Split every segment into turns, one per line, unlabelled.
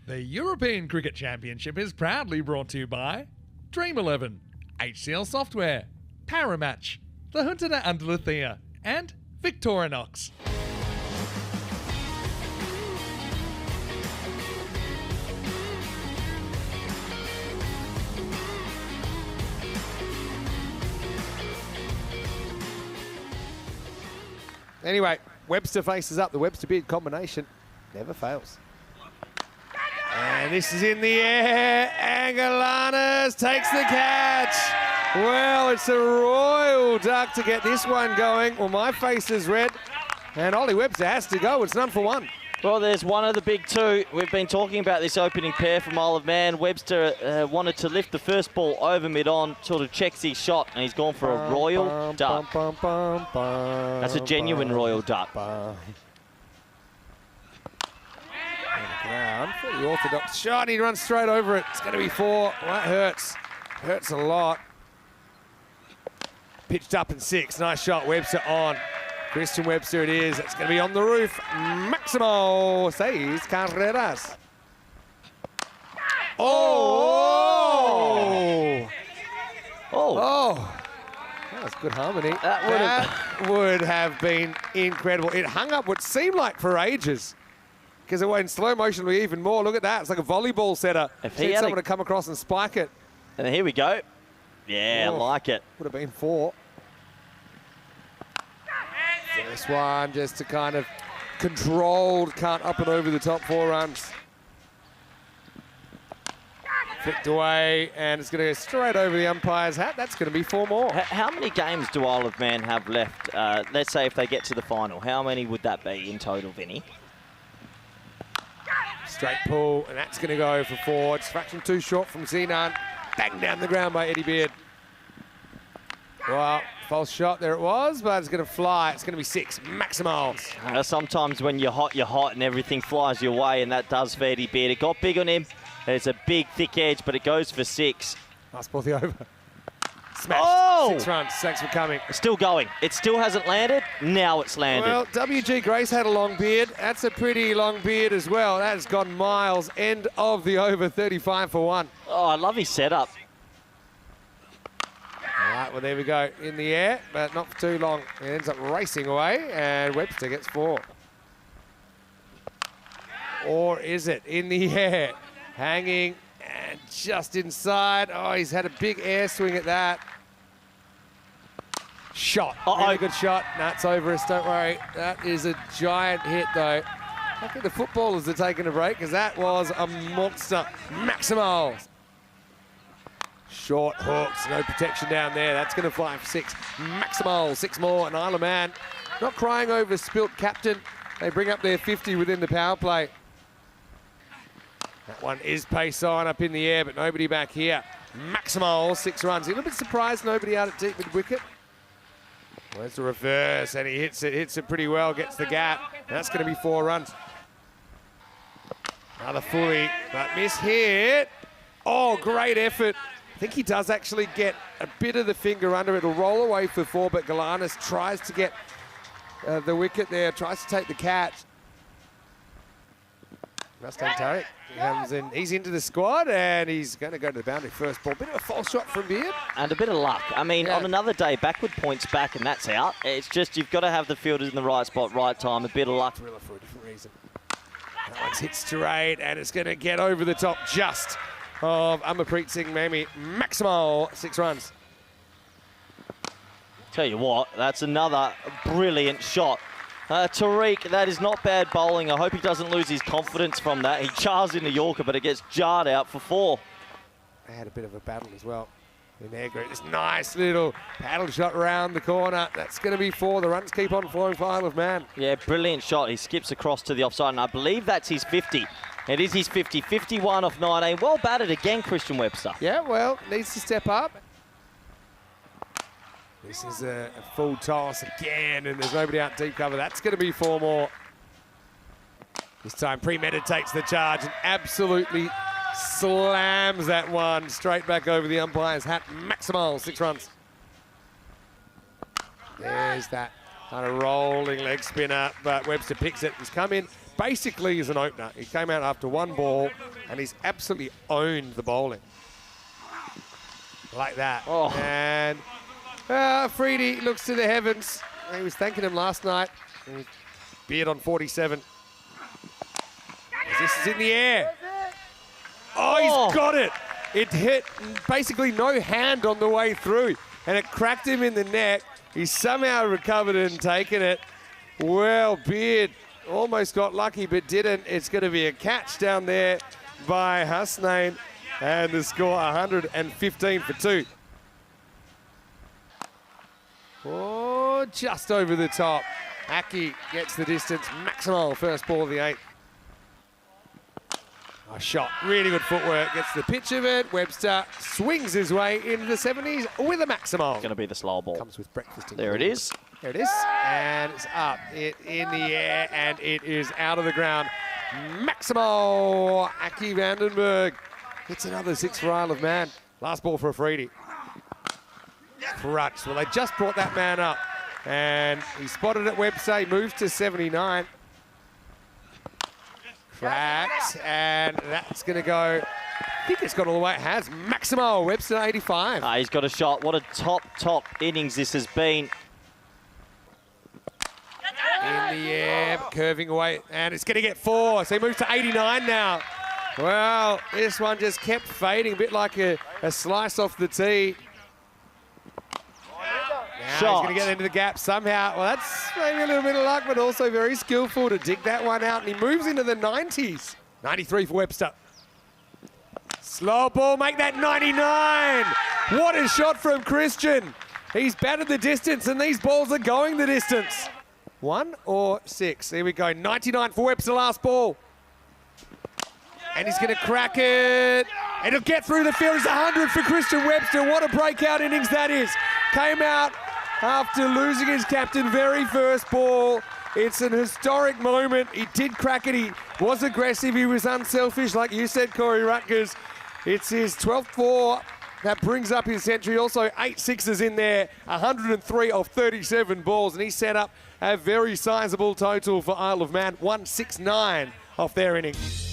The European Cricket Championship is proudly brought to you by Dream 11, HCL Software, Paramatch, the Huntana Underlathea, and Victorinox.
Anyway, Webster faces up. The Webster-Beard combination never fails. And this is in the air. Angelanes takes the catch. Well, it's a royal duck to get this one going. Well, my face is red. And Ollie Webster has to go. It's none for one.
Well, there's one of the big two. We've been talking about this opening pair from Isle of Man. Webster wanted to lift the first ball over mid-on, sort of checks his shot, and he's gone for a royal duck. That's a genuine royal duck.
Ground for the orthodox shot. He runs straight over it. It's going to be four. Well, that hurts. Hurts a lot. Pitched up in six. Nice shot. Webster on. Christian Webster it is. It's going to be on the roof. Maximo seis carreras. Oh! Oh! That was good harmony. That would have been incredible. It hung up what seemed like for ages. Because it went in slow motion even more. Look at that. It's like a volleyball setter. If he had someone to come across and spike it.
And here we go. Yeah, I like it.
Would have been four. First one just to kind of controlled, cut up and over the top 4 runs. Flicked away, and it's going to go straight over the umpire's hat. That's going to be 4 more.
How many games do Isle of Man have left? Let's say if they get to the final, how many would that be in total, Vinny?
Straight pull, and that's going to go for 4. It's fraction too short from Xenon. Bang down the ground by Eddie Beard. Well, false shot, there it was, but it's going to fly. It's going to be 6. Maximo.
Sometimes when you're hot, and everything flies your way, and that does for Eddie Beard. It got big on him. It's a big, thick edge, but it goes for 6.
Nice ball the over. Smashed.
Oh!
6 runs. Thanks for coming.
It's still going. It still hasn't landed. Now it's landed.
Well, W.G. Grace had a long beard. That's a pretty long beard as well. That has gone miles. End of the over, 35 for 1.
Oh, I love his setup.
All right, well, there we go. In the air, but not for too long. It ends up racing away, and Webster gets 4. Or is it in the air? Hanging and just inside. Oh, he's had a big air swing at that. Shot. Really good shot. That's over us, don't worry. That is a giant hit, though. I think the footballers are taking a break because that was a monster. Maximo. Short hooks, no protection down there. That's going to fly for 6. Maximo, 6 more, and Isle of Man not crying over spilt captain. They bring up their 50 within the power play. That one is pace on up in the air, but nobody back here. Maximo, 6 runs. A little bit surprised nobody out at deep mid wicket. Well, it's a reverse, and he hits it pretty well, gets the gap. And that's going to be 4 runs. Another fully, but miss hit. Oh, great effort. I think he does actually get a bit of the finger under it. It'll roll away for 4, but Galanis tries to get the wicket there, tries to take the catch. Mustang Tarek comes in. He's into the squad, and he's going to go to the boundary first ball. Bit of a false shot from Beard.
And a bit of luck. I mean, on another day, backward points back, and that's out. It's just you've got to have the fielders in the right spot, right time, a bit of luck.
Thriller for a different reason. That one's hit straight, and it's going to get over the top just of Amarpreet Singh Mamie. Maximo, 6 runs.
Tell you what, that's another brilliant shot. Tariq, that is not bad bowling. I hope he doesn't lose his confidence from that. He chars into Yorker, but it gets jarred out for 4.
They had a bit of a battle as well in their group. This nice little paddle shot round the corner. That's going to be 4. The runs keep on flowing for Isle of Man.
Yeah, brilliant shot. He skips across to the offside, and I believe that's his 50. It is his 50. 51 off 19. Well batted again, Christian Webster.
Yeah, well, needs to step up. This is a full toss again, and there's nobody out deep cover. That's going to be 4 more. This time, premeditates the charge and absolutely slams that one straight back over the umpire's hat. Maximal, 6 runs. There's that kind of rolling leg spinner, but Webster picks it. He's come in basically as an opener. He came out after 1 ball, and he's absolutely owned the bowling. Like that.
Oh.
And Freedy looks to the heavens. He was thanking him last night. Beard on 47. This is in the air. Oh, he's got it. It hit basically no hand on the way through, and it cracked him in the neck. He somehow recovered it and taken it. Well, Beard almost got lucky, but didn't. It's going to be a catch down there by Hasnain, and the score 115 for 2. Oh, just over the top. Aki gets the distance. Maximal, first ball of the 8th. A shot, really good footwork, gets the pitch of it. Webster swings his way into the 70s with a Maximal.
Going to be the slow ball.
Comes with breakfast.
There it is.
There it is, and it's up, in the air, and it is out of the ground. Maximal, Aki Vandenberg. It's another 6 for Isle of Man. Last ball for a Freedy. Crutch, well, they just brought that man up, and he spotted it, Webster, he moves to 79. Cracks, and that's going to go, I think it's gone all the way it has. Maximal, Webster 85.
He's got a shot. What a top innings this has been.
In the air, curving away, and it's going to get 4, so he moves to 89 now. Well, this one just kept fading, a bit like a slice off the tee. Now he's going to get into the gap somehow. Well, that's maybe a little bit of luck, but also very skillful to dig that one out, and he moves into the 90s. 93 for Webster. Slow ball, make that 99. What a shot from Christian. He's batted the distance, and these balls are going the distance. 1 or 6. Here we go. 99 for Webster, last ball. And he's going to crack it. And he'll get through the field. It's 100 for Christian Webster. What a breakout innings that is. Came out after losing his captain very first ball. It's an historic moment. He did crack it. He was aggressive. He was unselfish, like you said, Corey Rutgers. It's his 12th 4. That brings up his century. Also 8 sixes in there. 103 of 37 balls. And he set up a very sizable total for Isle of Man. 169 off their innings.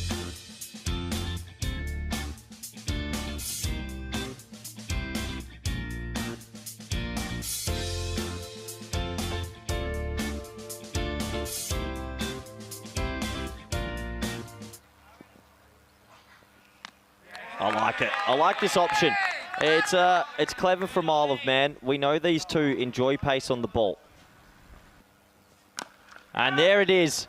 I like it. I like this option. It's clever from Isle of Man. We know these two enjoy pace on the ball. And there it is.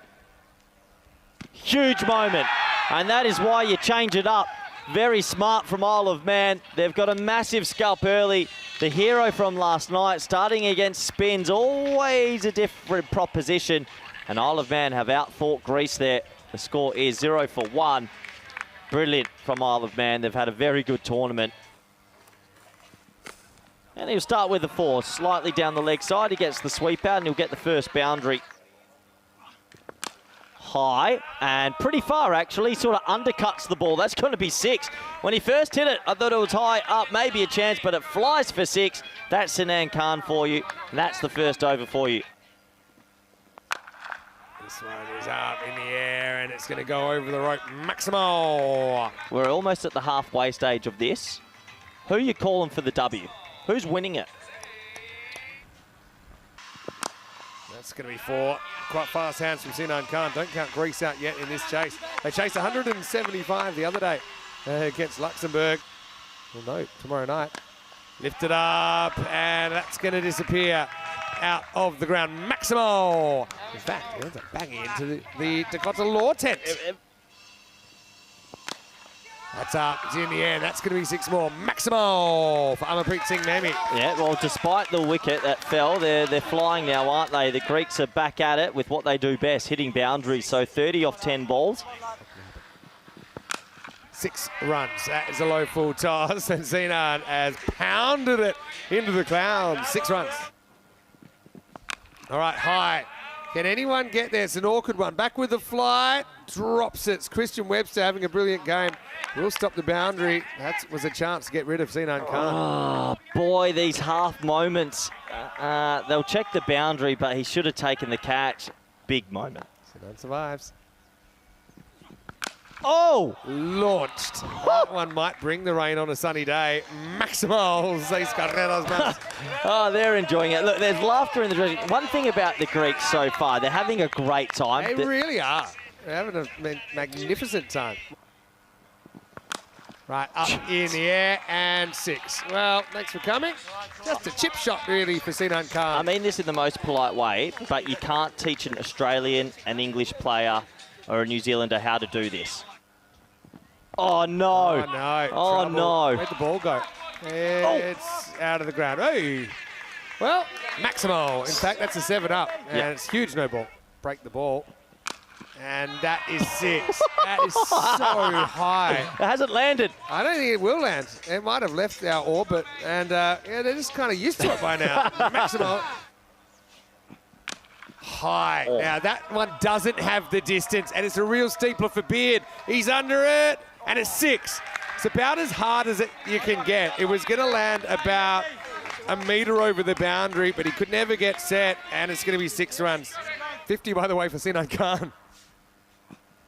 Huge moment. And that is why you change it up. Very smart from Isle of Man. They've got a massive scalp early. The hero from last night, starting against spins, always a different proposition. And Isle of Man have outfought Greece there. The score is 0 for 1. Brilliant from Isle of Man. They've had a very good tournament. And he'll start with the 4, slightly down the leg side. He gets the sweep out and he'll get the first boundary. High and pretty far, actually. Sort of undercuts the ball. That's going to be 6. When he first hit it, I thought it was high up, maybe a chance, but it flies for 6. That's Sinan Khan for you. And that's the first over for you.
This one is up in the air, and it's going to go over the rope. Maximal.
We're almost at the halfway stage of this. Who are you calling for the W? Who's winning it?
That's going to be 4. Quite fast hands from Sinan Khan. Don't count Greece out yet in this chase. They chased 175 the other day against Luxembourg. Well, no, tomorrow night. Lift it up, and that's going to disappear out of the ground. Maximal. In fact, he ends up banging into the Dakota Law tent. That's up, it's in the air, and that's going to be 6 more. Maximal for Amarpreet Singh Nemi.
Yeah, well, despite the wicket that fell, they're flying now, aren't they? The Greeks are back at it with what they do best, hitting boundaries. So 30 off 10 balls.
6 runs. That is a low full toss, and Sinan has pounded it into the clouds. 6 runs. All right, high. Can anyone get there? It's an awkward one. Back with the fly. Drops it. It's Christian Webster having a brilliant game. Will stop the boundary. That was a chance to get rid of Sinan Khan.
Oh, boy, these half moments. They'll check the boundary, but he should have taken the catch. Big moment.
Sinan survives.
Oh!
Launched. That one might bring the rain on a sunny day. Maximal seis carreras más.
Oh, they're enjoying it. Look, there's laughter in the dressing room. One thing about the Greeks so far, they're having a great time.
They really are. They're having a magnificent time. Right, up in the air and 6. Well, thanks for coming. Just a chip shot, really, for Sinan Khan.
I mean this in the most polite way, but you can't teach an Australian, an English player, or a New Zealander how to do this. Oh, no.
Oh, no.
Oh,
Trouble.
no.
Where'd the ball go? It's out of the ground. Hey. Well, Maximo. In fact, that's a 7-up. And it's huge no ball. Break the ball. And that is 6. That is so high.
It hasn't landed.
I don't think it will land. It might have left our orbit. And yeah, they're just kind of used to it by now. Maximo. High.
Oh.
Now, that one doesn't have the distance, and it's a real steepler for Beard. He's under it, and it's 6. It's about as hard as you can get. It was going to land about a metre over the boundary, but he could never get set, and it's going to be 6 runs. 50, by the way, for Sinan Khan.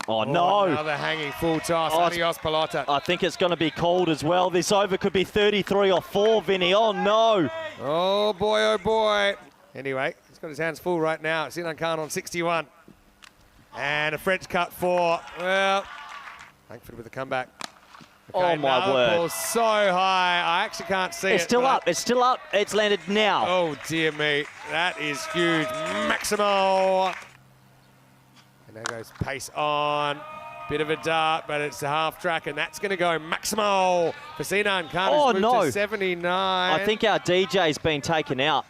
Oh, no.
Another hanging full toss. Adios, Pelota.
I think it's going to be called as well. This over could be 33 or 4, Vinny. Oh, no.
Oh, boy, oh, boy. Anyway, he's got his hands full right now. Sinan Khan on 61. And a French cut 4. Well, Langford with a comeback. Okay,
oh, my word.
Ball so high. I actually can't see it.
It's still up. It's still up. It's landed now.
Oh, dear me. That is huge. Maximo. And there goes pace on. Bit of a dart, but it's a half track, and that's going to go Maximo for Sinan Khan.
Oh,
moved
no.
to 79.
I think our DJ's been taken out.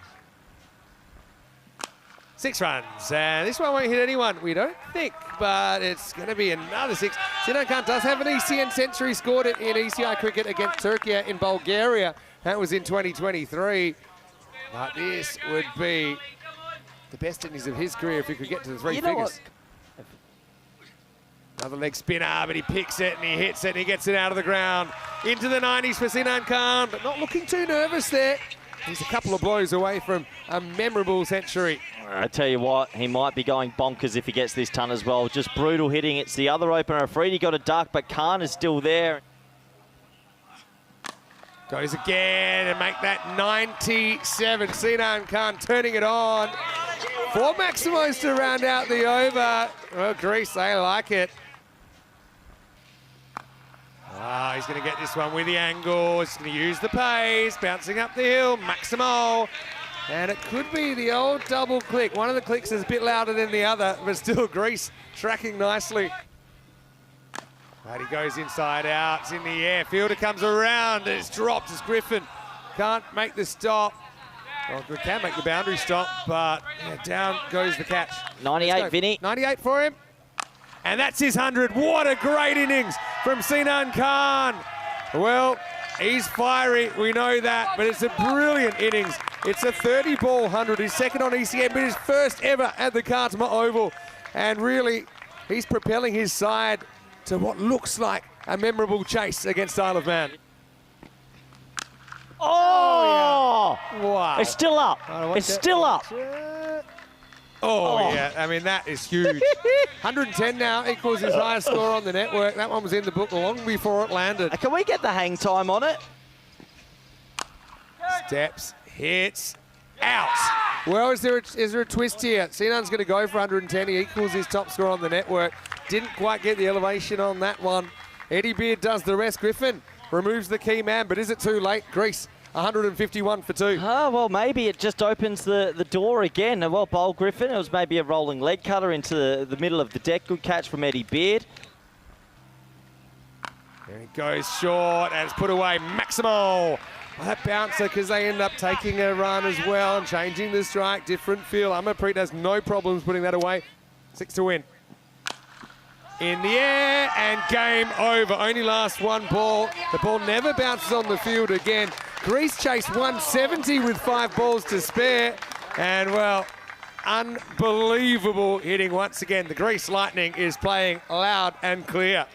6 runs, and this one won't hit anyone, we don't think, but it's going to be another 6. Sinan Khan does have an ECN century, scored it in ECI cricket against Turkey in Bulgaria. That was in 2023. But this would be the best innings of his career if he could get to the 3 figures.
What?
Another leg spinner, but he picks it and he hits it and he gets it out of the ground. Into the 90s for Sinan Khan, but not looking too nervous there. He's a couple of blows away from a memorable century.
I tell you what, he might be going bonkers if he gets this ton as well. Just brutal hitting. It's the other opener. Afridi got a duck, but Khan is still there.
Goes again and make that 97. Sinan Khan turning it on. 4 Maximos to round out the over. Well, Greece, they like it. Ah, he's going to get this one with the angle. He's going to use the pace, bouncing up the hill. Maximo. And it could be the old double click. One of the clicks is a bit louder than the other, but still Greece tracking nicely. Right, he goes inside out. It's in the air. Fielder comes around. It's dropped as Griffin can't make the stop. Well, we can make the boundary stop, but yeah, down goes the catch.
98, Vinny.
98 for him. And that's his 100. What a great innings from Sinan Khan. Well, he's fiery, we know that, but it's a brilliant innings. It's a 30-ball 100. He's second on ECM, but his first ever at the Khartoum Oval. And really, he's propelling his side to what looks like a memorable chase against Isle of Man.
Oh!
Yeah. Wow.
It's still up. It's still up.
Oh, yeah. I mean, that is huge. 110 now equals his highest score on the network. That one was in the book long before it landed.
Can we get the hang time on it?
Steps, hits, out. Well, is there a twist here? Sinan's going to go for 110. He equals his top score on the network. Didn't quite get the elevation on that one. Eddie Beard does the rest. Griffin removes the key man, but is it too late? Greece, 151 for 2.
Oh, well, maybe it just opens the door again. Well, bowled Griffin. It was maybe a rolling leg cutter into the middle of the deck. Good catch from Eddie Beard.
And it goes short, and it's put away. Maximo. That bouncer, because they end up taking a run as well and changing the strike. Different feel. Amarpreet has no problems putting that away. 6 to win. In the air, and game over. Only lasts 1 ball. The ball never bounces on the field again. Greece chased 170 with 5 balls to spare. And, well, unbelievable hitting once again. The Greece Lightning is playing loud and clear.